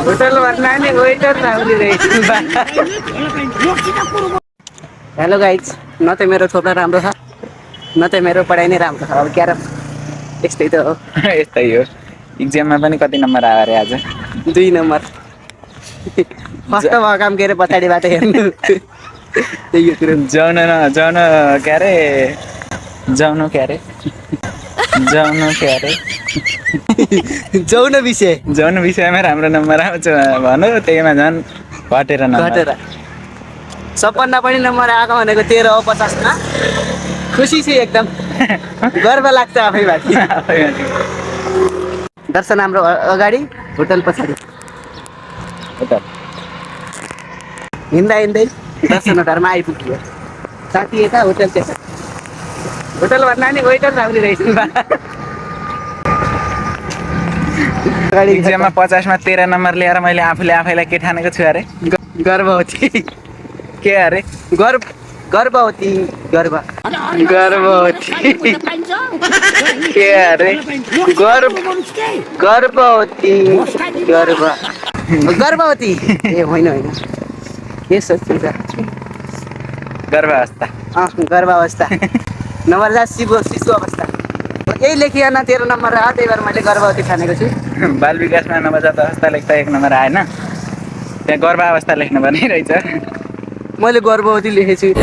Hotel भर्ना नि waiter Rowley रहेछ। हेलो गाइज, न त मेरो छोरा राम्रो छ न त मेरो पढाइ नै राम्रो छ। अब क्या र यस्तै त हो। यस्तै हो। इक्जाममा पनि कति नम्बर आयो अरे आज? 2 नम्बर। फर्स्ट भएको काम के अरे पछाडिबाट हेर्नु। त्यही हो कुरो। जाउन के अरे जाउन के अरे जौन विषय जाउन विषयमा राम्रो नम्बर आउँछ भनौँ, त्यहीमा झन् घटेर नम्बर। घटेर सपना पनि नम्बर आएको भनेको 13 हो 50मा। खुसी छु एकदम, गर्व लाग्छ आफैमाथि। दर्शन हाम्रो अगाडि, होटल पछाडि। हिँड्दा हिँड्दै दर्शन होटलमा आइपुग्यो। साथी यता, होटल त्यता। होटल भन्दा नि वेटर राउली रहेछ। इक्जाममा 50मा 13 नम्बर ल्याएर मैले आफूले आफैलाई के ठानेको छु अरे? गर्भवती। के अरे? गर्भवती के अरे? गर्भवती ए होइन होइन, के सोच्छु त? गर्भावस्था। गर्भावस्था नवजात शिशु अवस्था। यही लेखिएन 13 नम्बर आयो, त्यही भएर मैले गर्भवती ठानेको छु। बाल विकासमा नवजात अवस्था लेख्दा 1 नम्बर आएन, त्यहाँ गर्भावस्था लेख्नु पर्ने रहेछ। मैले गर्भवती लेखेछु।